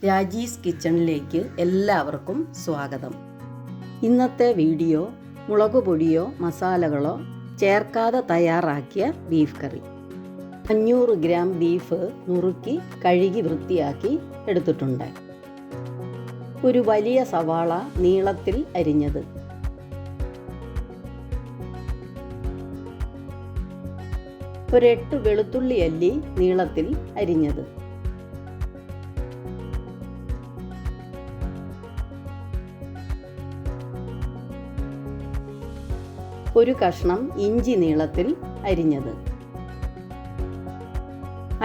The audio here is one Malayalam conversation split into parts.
രാജീസ് കിച്ചണിലേക്ക് എല്ലാവർക്കും സ്വാഗതം. ഇന്നത്തെ വീഡിയോ മുളക് പൊടിയോ മസാലകളോ ചേർക്കാതെ തയ്യാറാക്കിയ ബീഫ് കറി. 500 ഗ്രാം ബീഫ് നുറുക്കി കഴുകി വൃത്തിയാക്കി എടുത്തിട്ടുണ്ട്. ഒരു വലിയ സവാള നീളത്തിൽ അരിഞ്ഞത്, ഒരു 8 വെളുത്തുള്ളി അല്ലി നീളത്തിൽ അരിഞ്ഞത്, ഒരു കഷ്ണം ഇഞ്ചി നീളത്തിൽ അരിഞ്ഞത്,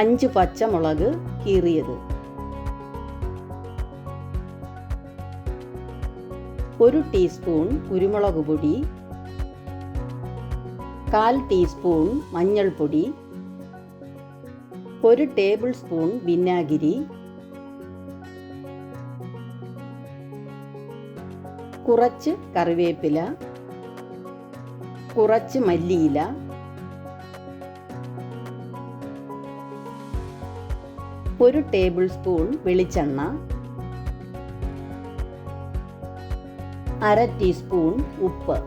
5 പച്ചമുളക് കീറിയത്, 1 ടീസ്പൂൺ കുരുമുളക് പൊടി, 1/4 ടീസ്പൂൺ മഞ്ഞൾപ്പൊടി, 1 ടേബിൾ സ്പൂൺ വിനാഗിരി, കുറച്ച് കറിവേപ്പില, കുറച്ച് മല്ലിയില, 1 ടേബിൾ സ്പൂൺ വെളിച്ചെണ്ണ, 1/2 ടീസ്പൂൺ ഉപ്പ്.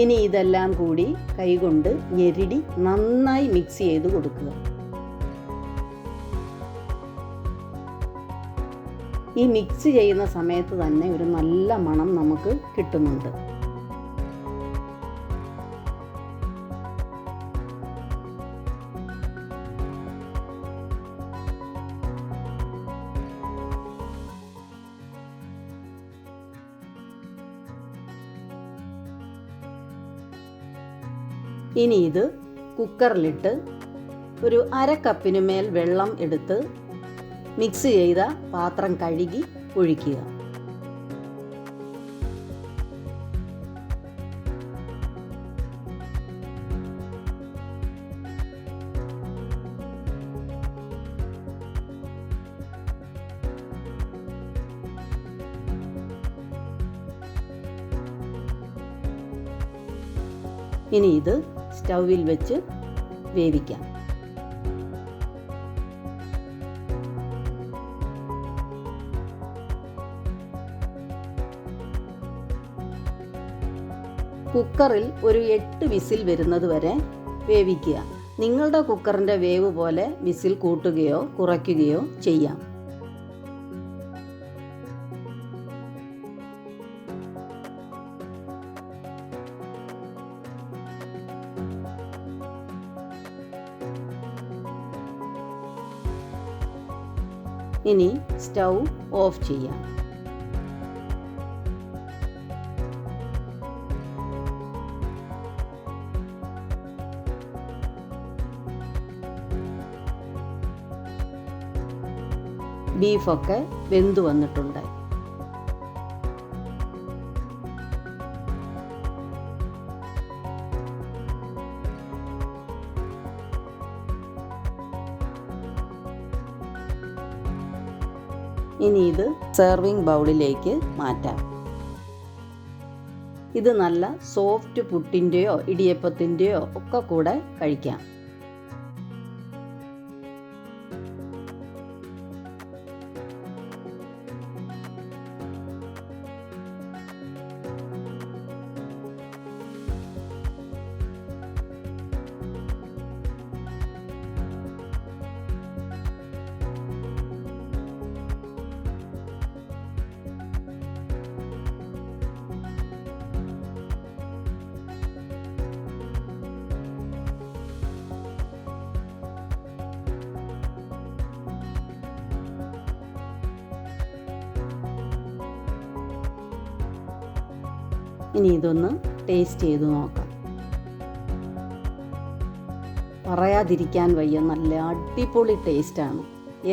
ഇനി ഇതെല്ലാം കൂടി കൈകൊണ്ട് ഞെരിടി നന്നായി മിക്സ് ചെയ്ത് കൊടുക്കുക. ഈ മിക്സ് ചെയ്യുന്ന സമയത്ത് തന്നെ ഒരു നല്ല മണം നമുക്ക് കിട്ടുന്നുണ്ട്. ഇനി ഇത് കുക്കറിലിട്ട് ഒരു 1/2 കപ്പിന് മേൽ വെള്ളം എടുത്ത് മിക്സ് ചെയ്ത പാത്രം കഴുകി ഒഴിക്കുക. ഇനി ഇത് സ്റ്റൗവിൽ വെച്ച് വേവിക്കാം. കുക്കറിൽ ഒരു 8 വിസിൽ വരുന്നത് വരെ വേവിക്കുക. നിങ്ങളുടെ കുക്കറിൻ്റെ വേവ് പോലെ വിസിൽ കൂട്ടുകയോ കുറയ്ക്കുകയോ ചെയ്യാം. ഇനി സ്റ്റൗ ഓഫ് ചെയ്യാം. ബീഫൊക്കെ വെന്തു വന്നിട്ടുണ്ട്. ഇനി ഇത് സെർവിങ് ബൗളിലേക്ക് മാറ്റാം. ഇത് നല്ല സോഫ്റ്റ് പുട്ടിൻ്റെയോ ഇടിയപ്പത്തിൻ്റെയോ ഒക്കെ കൂടെ കഴിക്കാം. ഇനി ഇതൊന്ന് ടേസ്റ്റ് ചെയ്ത് നോക്കാം. പറയാതിരിക്കാൻ വയ്യ, നല്ല അടിപൊളി ടേസ്റ്റാണ്.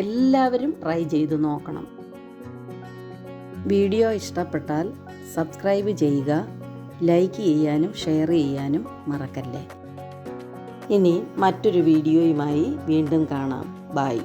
എല്ലാവരും ട്രൈ ചെയ്ത് നോക്കണം. വീഡിയോ ഇഷ്ടപ്പെട്ടാൽ സബ്സ്ക്രൈബ് ചെയ്യുക, ലൈക്ക് ചെയ്യാനും ഷെയർ ചെയ്യാനും മറക്കല്ലേ. ഇനി മറ്റൊരു വീഡിയോയുമായി വീണ്ടും കാണാം. ബൈ.